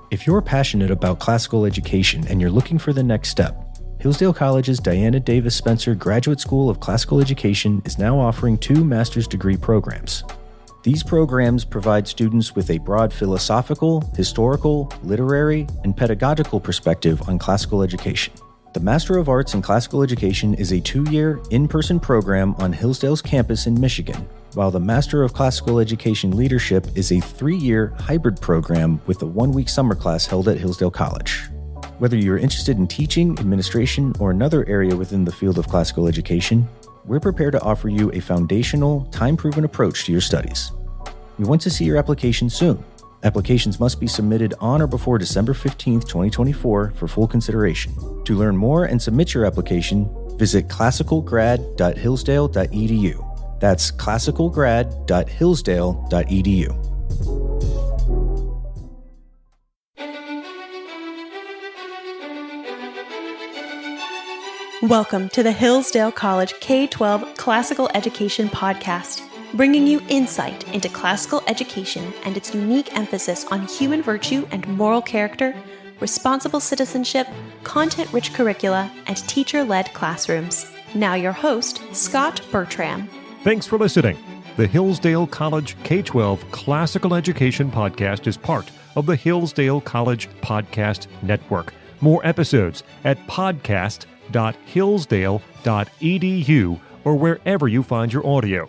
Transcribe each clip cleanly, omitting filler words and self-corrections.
If you're passionate about classical education and you're looking for the next step, Hillsdale College's Diana Davis Spencer Graduate School of Classical Education is now offering 2 master's degree programs. These programs provide students with a broad philosophical, historical, literary, and pedagogical perspective on classical education. The Master of Arts in Classical Education is a 2-year, in-person program on Hillsdale's campus in Michigan, while the Master of Classical Education Leadership is a 3-year hybrid program with a 1-week summer class held at Hillsdale College. Whether you're interested in teaching, administration, or another area within the field of classical education, we're prepared to offer you a foundational, time-proven approach to your studies. We want to see your application soon. Applications must be submitted on or before December 15th, 2024 for full consideration. To learn more and submit your application, visit classicalgrad.hillsdale.edu. That's classicalgrad.hillsdale.edu. Welcome to the Hillsdale College K-12 Classical Education Podcast, bringing you insight into classical education and its unique emphasis on human virtue and moral character, responsible citizenship, content-rich curricula, and teacher-led classrooms. Now your host, Scot Bertram. Thanks for listening. The Hillsdale College K-12 Classical Education Podcast is part of the Hillsdale College Podcast Network. More episodes at podcast.hillsdale.edu or wherever you find your audio.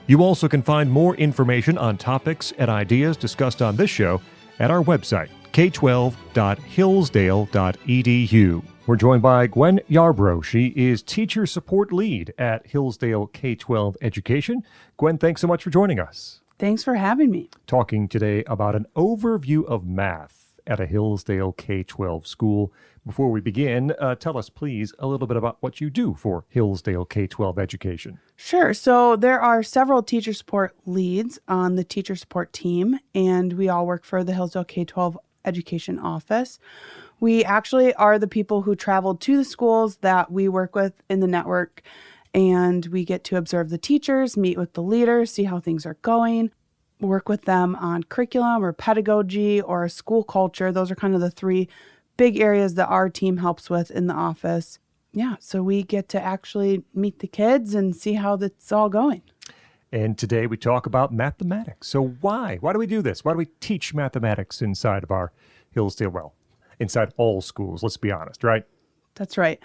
You also can find more information on topics and ideas discussed on this show at our website, k12.hillsdale.edu. We're joined by Gwen Yarbrough. She is Teacher Support Lead at Hillsdale K-12 Education. Gwen, thanks so much for joining us. Thanks for having me. Talking today about an overview of math at a Hillsdale K-12 school. Before we begin, tell us, please, a little bit about what you do for Hillsdale K-12 Education. Sure. So there are several teacher support leads on the teacher support team, and we all work for the Hillsdale K-12 Education office. We actually are the people who travel to the schools that we work with in the network, and we get to observe the teachers, meet with the leaders, see how things are going, work with them on curriculum or pedagogy or school culture. Those are kind of the 3 big areas that our team helps with in the office. Yeah, so we get to actually meet the kids and see how that's all going. And today we talk about mathematics. So why? Why do we do this? Why do we teach mathematics inside of our Hillsdale? Well, inside all schools, let's be honest, right? That's right.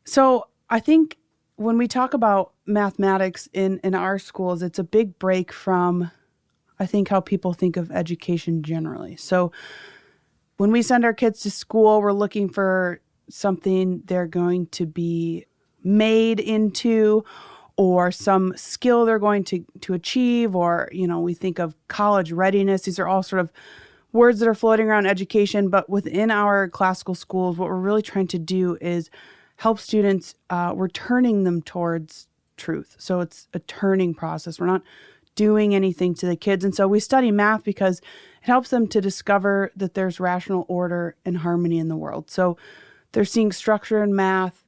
So I think when we talk about mathematics in our schools, it's a big break from, I think, how people think of education generally. So when we send our kids to school, we're looking for something they're going to be made into or some skill they're going to achieve, or, we think of college readiness. These are all sort of words that are floating around education, but within our classical schools, what we're really trying to do is help students, we're turning them towards truth. So it's a turning process. We're not doing anything to the kids. And so we study math because it helps them to discover that there's rational order and harmony in the world. So they're seeing structure in math,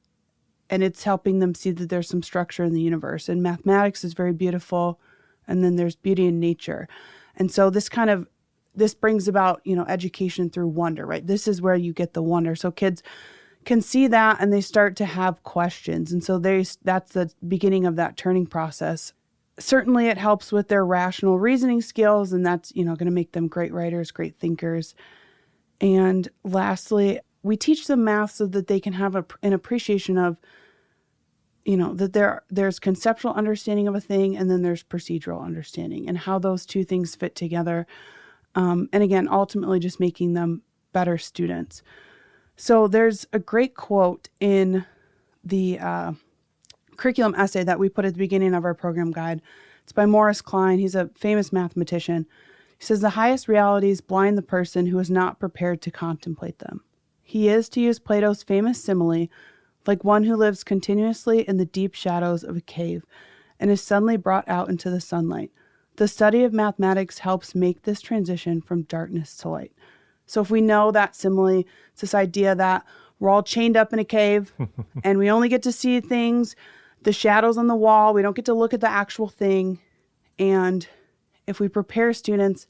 and it's helping them see that there's some structure in the universe. And mathematics is very beautiful, and then there's beauty in nature. And so this brings about, education through wonder, right? This is where you get the wonder. So kids can see that, and they start to have questions. And so that's the beginning of that turning process. Certainly it helps with their rational reasoning skills, and that's, going to make them great writers, great thinkers. And lastly, we teach them math so that they can have an appreciation of, that there's conceptual understanding of a thing, and then there's procedural understanding, and how those 2 things fit together. And again, ultimately just making them better students. So there's a great quote in the curriculum essay that we put at the beginning of our program guide. It's by Morris Klein. He's a famous mathematician. He says, "The highest realities blind the person who is not prepared to contemplate them. He is, to use Plato's famous simile, like one who lives continuously in the deep shadows of a cave and is suddenly brought out into the sunlight. The study of mathematics helps make this transition from darkness to light." So if we know that simile, it's this idea that we're all chained up in a cave and we only get to see things, the shadows on the wall. We don't get to look at the actual thing. And if we prepare students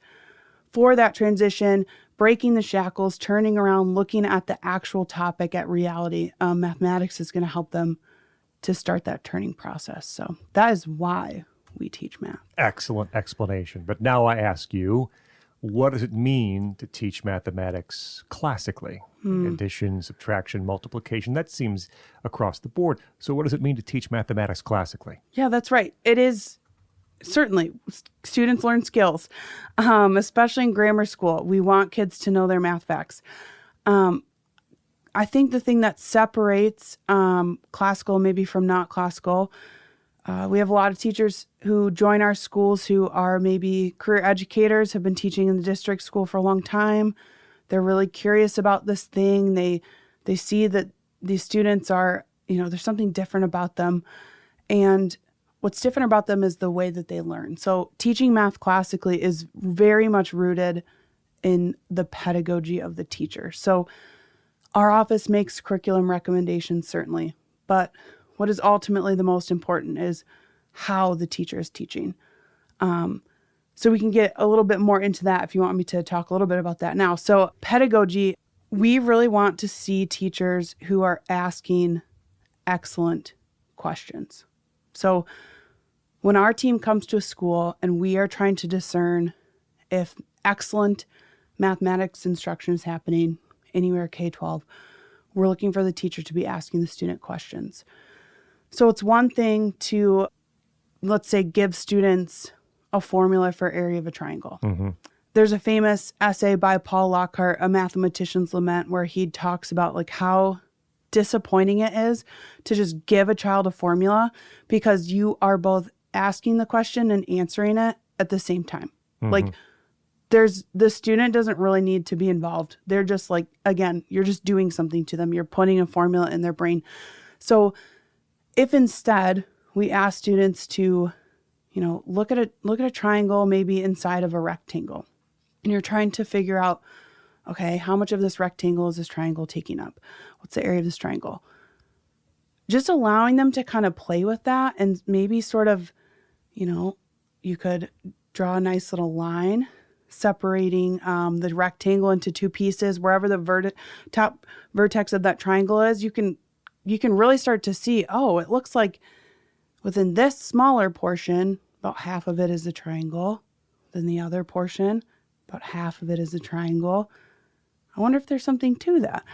for that transition breaking the shackles, turning around, looking at the actual topic at reality. Mathematics is going to help them to start that turning process. So that is why we teach math. Excellent explanation. But now I ask you, what does it mean to teach mathematics classically? Addition, subtraction, multiplication, that seems across the board. So what does it mean to teach mathematics classically? Yeah, that's right. It is certainly students learn skills, especially in grammar school. We want kids to know their math facts. I think the thing that separates classical maybe from not classical, we have a lot of teachers who join our schools who are maybe career educators, have been teaching in the district school for a long time. They're really curious about this thing. They see that these students are, there's something different about them. And what's different about them is the way that they learn. So teaching math classically is very much rooted in the pedagogy of the teacher. So our office makes curriculum recommendations, certainly, but what is ultimately the most important is how the teacher is teaching. So we can get a little bit more into that if you want me to talk a little bit about that now. So pedagogy, we really want to see teachers who are asking excellent questions. So when our team comes to a school and we are trying to discern if excellent mathematics instruction is happening anywhere K-12, we're looking for the teacher to be asking the student questions. So it's one thing to, let's say, give students a formula for area of a triangle. There's a famous essay by Paul Lockhart, A Mathematician's Lament, where he talks about like how disappointing it is to just give a child a formula because you are both asking the question and answering it at the same time. Like the student doesn't really need to be involved. They're just like, again, you're just doing something to them. You're putting a formula in their brain. So if instead we ask students to, look at a triangle maybe inside of a rectangle, and you're trying to figure out, okay, how much of this rectangle is this triangle taking up? What's the area of this triangle? Just allowing them to kind of play with that and maybe sort of, you could draw a nice little line separating the rectangle into two pieces. Wherever the top vertex of that triangle is, you can really start to see, oh, it looks like within this smaller portion, about half of it is a triangle. Then the other portion, about half of it is a triangle. I wonder if there's something to that.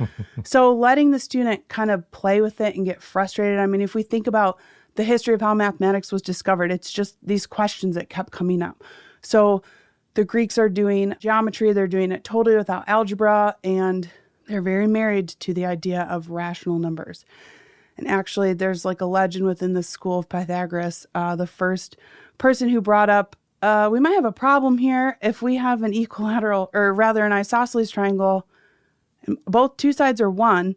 So letting the student kind of play with it and get frustrated. I mean, if we think about the history of how mathematics was discovered, it's just these questions that kept coming up. So the Greeks are doing geometry. They're doing it totally without algebra, and they're very married to the idea of rational numbers. And actually, there's like a legend within the school of Pythagoras, the first person who brought up, we might have a problem here if we have an equilateral, or rather an isosceles triangle, and both two sides are 1.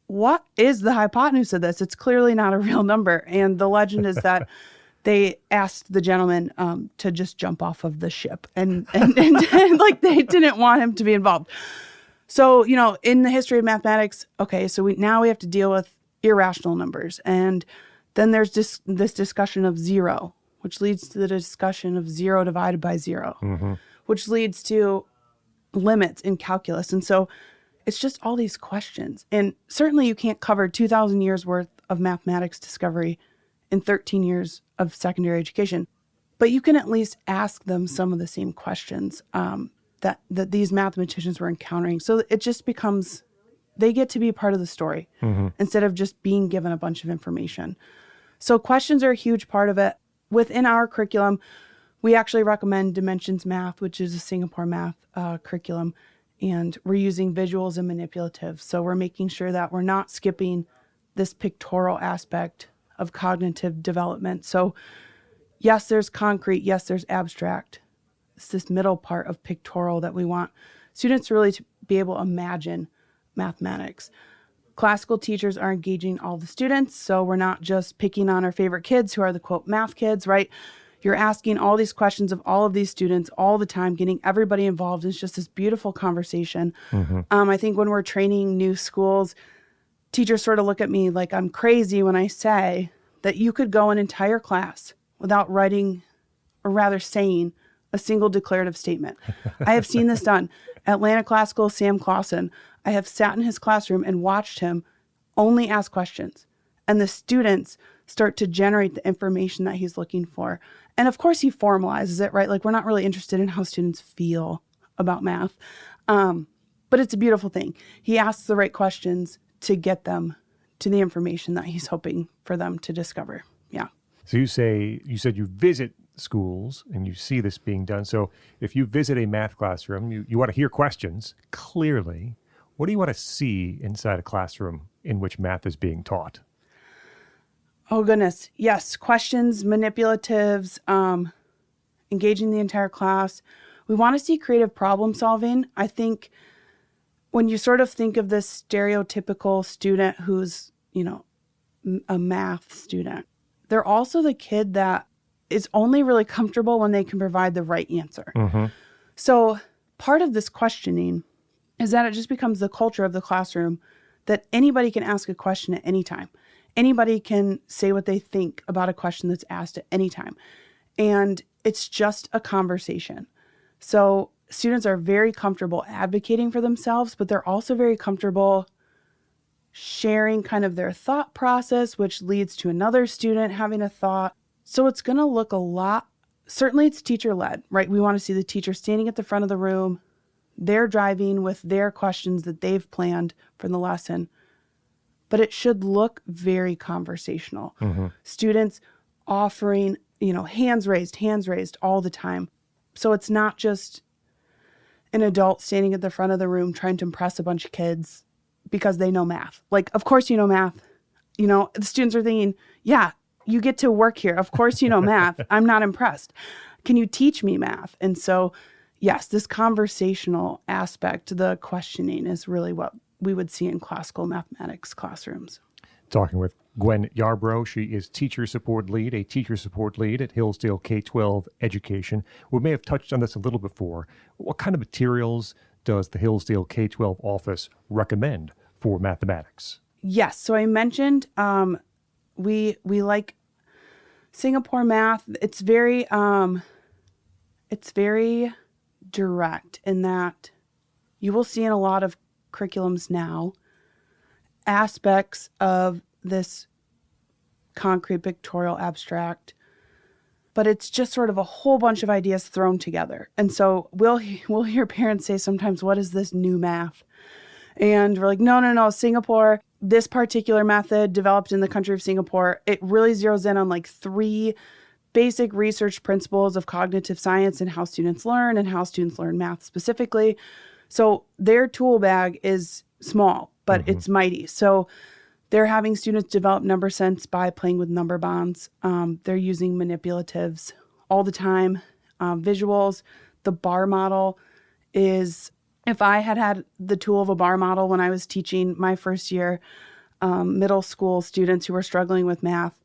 What is the hypotenuse of this? It's clearly not a real number. And the legend is that they asked the gentleman to just jump off of the ship, and like they didn't want him to be involved. So, in the history of mathematics, okay, so we have to deal with irrational numbers. And then there's this discussion of zero, which leads to the discussion of 0 divided by 0, which leads to limits in calculus. And so it's just all these questions. And certainly you can't cover 2,000 years worth of mathematics discovery in 13 years of secondary education. But you can at least ask them some of the same questions that these mathematicians were encountering. So it just becomes, they get to be part of the story instead of just being given a bunch of information. So questions are a huge part of it. Within our curriculum, we actually recommend Dimensions Math, which is a Singapore math curriculum. And we're using visuals and manipulatives. So we're making sure that we're not skipping this pictorial aspect of cognitive development. So yes, there's concrete. Yes, there's abstract. It's this middle part of pictorial that we want students really to be able to imagine mathematics. Classical teachers are engaging all the students. So we're not just picking on our favorite kids who are the quote math kids, right? You're asking all these questions of all of these students all the time, getting everybody involved. It's just this beautiful conversation. I think when we're training new schools, teachers sort of look at me like I'm crazy when I say that you could go an entire class without writing, or rather saying, a single declarative statement. I have seen this done. Atlanta Classical, Sam Clausen. I have sat in his classroom and watched him only ask questions. And the students start to generate the information that he's looking for. And of course he formalizes it, right? Like we're not really interested in how students feel about math. But it's a beautiful thing. He asks the right questions to get them to the information that he's hoping for them to discover. Yeah. So you said you visit schools and you see this being done. So if you visit a math classroom, you want to hear questions clearly. What do you want to see inside a classroom in which math is being taught? Oh, goodness. Yes. Questions, manipulatives, engaging the entire class. We want to see creative problem solving. I think when you sort of think of this stereotypical student who's, a math student, they're also the kid that is only really comfortable when they can provide the right answer. Mm-hmm. So part of this questioning is that it just becomes the culture of the classroom that anybody can ask a question at any time. Anybody can say what they think about a question that's asked at any time. And it's just a conversation. So students are very comfortable advocating for themselves, but they're also very comfortable sharing kind of their thought process, which leads to another student having a thought. So it's going to look a lot, certainly it's teacher-led, right? We want to see the teacher standing at the front of the room. They're driving with their questions that they've planned for the lesson. But it should look very conversational. Mm-hmm. Students offering, hands raised all the time. So it's not just an adult standing at the front of the room trying to impress a bunch of kids because they know math. Like, of course you know math. The students are thinking, yeah, you get to work here. Of course you know math. I'm not impressed. Can you teach me math? And so, yes, this conversational aspect, the questioning, is really what we would see in classical mathematics classrooms. Talking with Gwen Yarbrough. She is a teacher support lead at Hillsdale K-12 Education. We may have touched on this a little before. What kind of materials does the Hillsdale K-12 office recommend for mathematics? Yes. So I mentioned we like Singapore math. It's very direct in that you will see in a lot of curriculums now aspects of this concrete pictorial abstract, but it's just sort of a whole bunch of ideas thrown together. And so we'll hear parents say sometimes, what is this new math? And we're like, no, Singapore, this particular method developed in the country of Singapore, it really zeroes in on like 3 basic research principles of cognitive science and how students learn math specifically. So their tool bag is small, but mm-hmm. it's mighty. So they're having students develop number sense by playing with number bonds. They're using manipulatives all the time, visuals. The bar model is, if I had the tool of a bar model when I was teaching my first year middle school students who were struggling with math,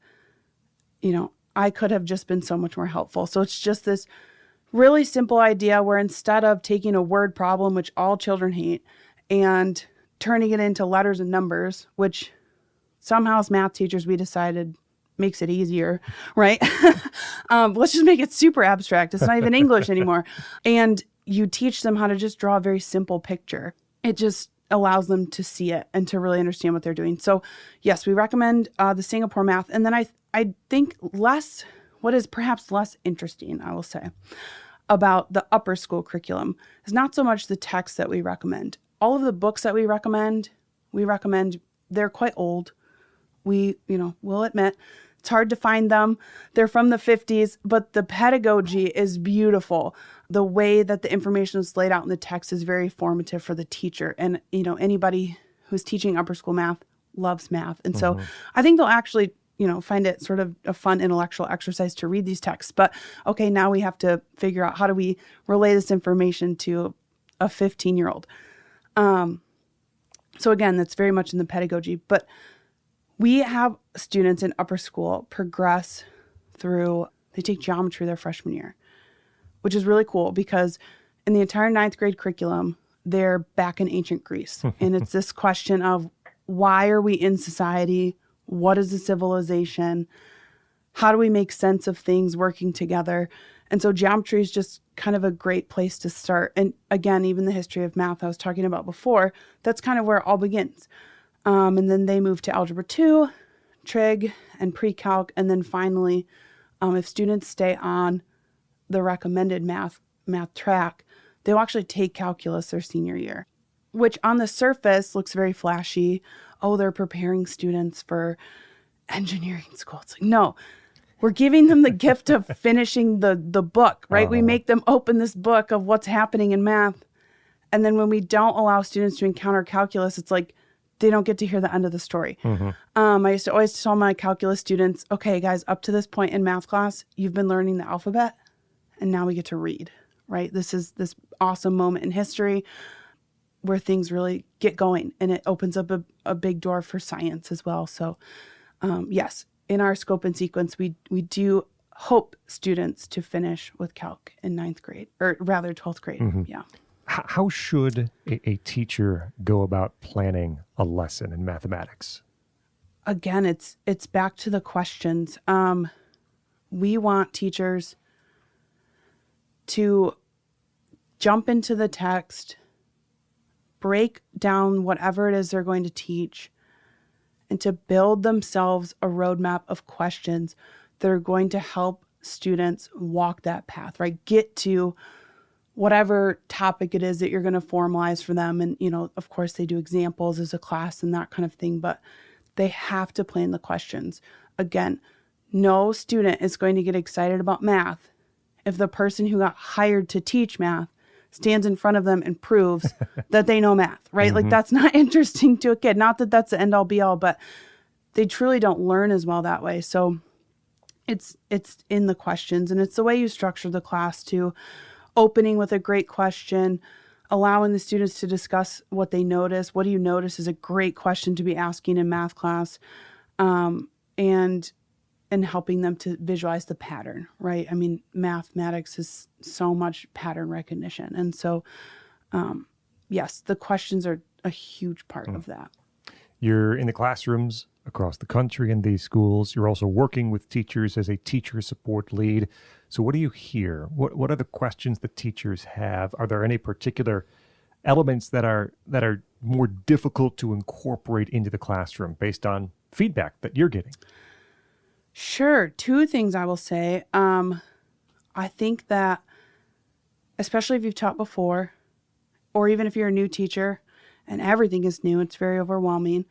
I could have just been so much more helpful. So it's just this really simple idea where instead of taking a word problem, which all children hate, and turning it into letters and numbers, which somehow as math teachers we decided makes it easier, right? Let's just make it super abstract. It's not even English anymore. And you teach them how to just draw a very simple picture. It just allows them to see it and to really understand what they're doing. So yes, we recommend the Singapore math. And then I think what is perhaps less interesting, I will say, about the upper school curriculum is not so much the text that we recommend. All of the books that we recommend, they're quite old. We'll admit it's hard to find them. They're from the 50s, but the pedagogy is beautiful. The way that the information is laid out in the text is very formative for the teacher. And, anybody who's teaching upper school math loves math. And so I think they'll actually, find it sort of a fun intellectual exercise to read these texts. But okay, now we have to figure out how do we relay this information to a 15-year-old. So again, that's very much in the pedagogy. But we have students in upper school progress through, they take geometry their freshman year, which is really cool because in the entire 9th grade curriculum, they're back in ancient Greece. And it's this question of why are we in society? What is a civilization? How do we make sense of things working together? And so geometry is just kind of a great place to start. And again, even the history of math I was talking about before, that's kind of where it all begins. And then they move to Algebra 2, Trig, and Pre-Calc. And then finally, if students stay on the recommended math track, they'll actually take calculus their senior year, which on the surface looks very flashy. Oh, they're preparing students for engineering school. It's like, no, we're giving them the gift of finishing the book, right? We make them open this book of what's happening in math. And then when we don't allow students to encounter calculus, it's like they don't get to hear the end of the story. I used to always tell my calculus students, okay, guys, up to this point in math class, you've been learning the alphabet, and now we get to read, right? This is this awesome moment in history where things really get going, and it opens up a big door for science as well. So yes, in our scope and sequence, we do hope students to finish with calc in 9th grade, or rather 12th grade. Yeah. How should a teacher go about planning a lesson in mathematics? Again, it's back to the questions. We want teachers to jump into the text, break down whatever it is they're going to teach, and to build themselves a roadmap of questions that are going to help students walk that path, right? Get to whatever topic it is that you're going to formalize for them. And, of course, they do examples as a class and that kind of thing, but they have to plan the questions. Again, no student is going to get excited about math if the person who got hired to teach math stands in front of them and proves that they know math, right? Like, that's not interesting to a kid. Not that that's the end all be all, but they truly don't learn as well that way. So it's in the questions, and it's the way you structure the class too. Opening with a great question, allowing the students to discuss what they notice. What do you notice is a great question to be asking in math class, and helping them to visualize the pattern, right? I mean, mathematics is so much pattern recognition. And so, yes, the questions are a huge part of that. You're in the classrooms across the country in these schools. You're also working with teachers as a teacher support lead. So what do you hear? What are the questions that teachers have? Are there any particular elements that are more difficult to incorporate into the classroom based on feedback that you're getting? Sure. Two things I will say. I think that, especially if you've taught before, or even if you're a new teacher and everything is new, it's very overwhelming.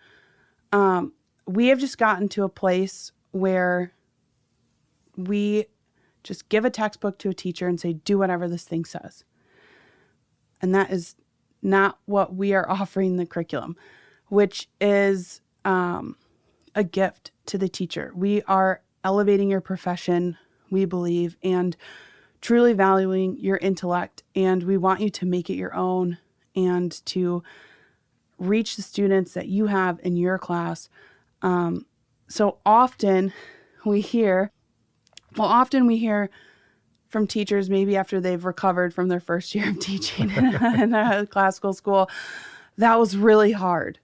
We have just gotten to a place where we just give a textbook to a teacher and say, do whatever this thing says. And that is not what we are offering the curriculum, which is a gift to the teacher. We are elevating your profession, we believe, and truly valuing your intellect. And we want you to make it your own and to reach the students that you have in your class. So often we hear from teachers, maybe after they've recovered from their first year of teaching in a classical school, that was really hard.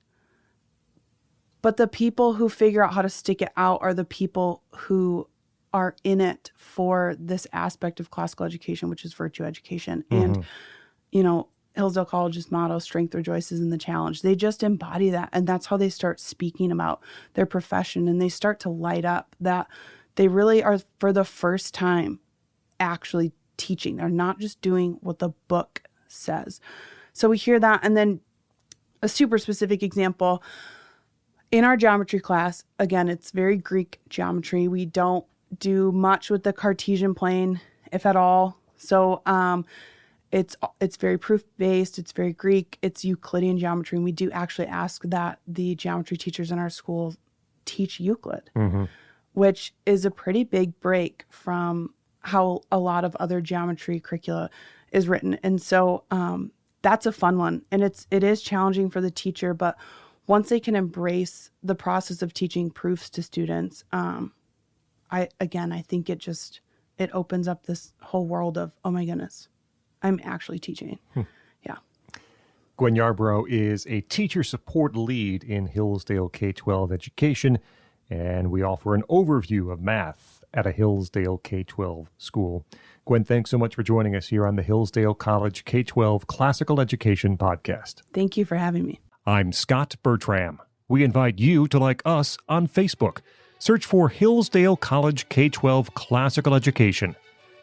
But the people who figure out how to stick it out are the people who are in it for this aspect of classical education, which is virtue education. And, Hillsdale College's motto, strength rejoices in the challenge. They just embody that. And that's how they start speaking about their profession. And they start to light up that they really are, for the first time, actually teaching. They're not just doing what the book says. So we hear that. And then a super specific example, in our geometry class, again, it's very Greek geometry. We don't do much with the Cartesian plane, if at all. So it's very proof-based. It's very Greek. It's Euclidean geometry. And we do actually ask that the geometry teachers in our school teach Euclid, which is a pretty big break from how a lot of other geometry curricula is written. And so that's a fun one. And it is challenging for the teacher, but once they can embrace the process of teaching proofs to students, I think it opens up this whole world of, oh my goodness, I'm actually teaching. Yeah. Gwen Yarbrough is a teacher support lead in Hillsdale K-12 education, and we offer an overview of math at a Hillsdale K-12 school. Gwen, thanks so much for joining us here on the Hillsdale College K-12 Classical Education Podcast. Thank you for having me. I'm Scot Bertram. We invite you to like us on Facebook. Search for Hillsdale College K-12 Classical Education.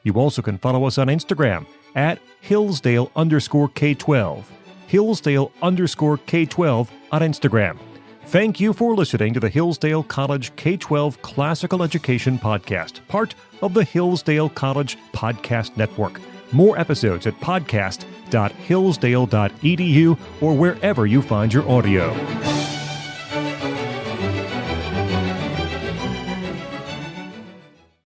You also can follow us on Instagram at Hillsdale_K-12. Hillsdale_K-12 on Instagram. Thank you for listening to the Hillsdale College K-12 Classical Education Podcast, part of the Hillsdale College Podcast Network. More episodes at podcast.hillsdale.edu or wherever you find your audio.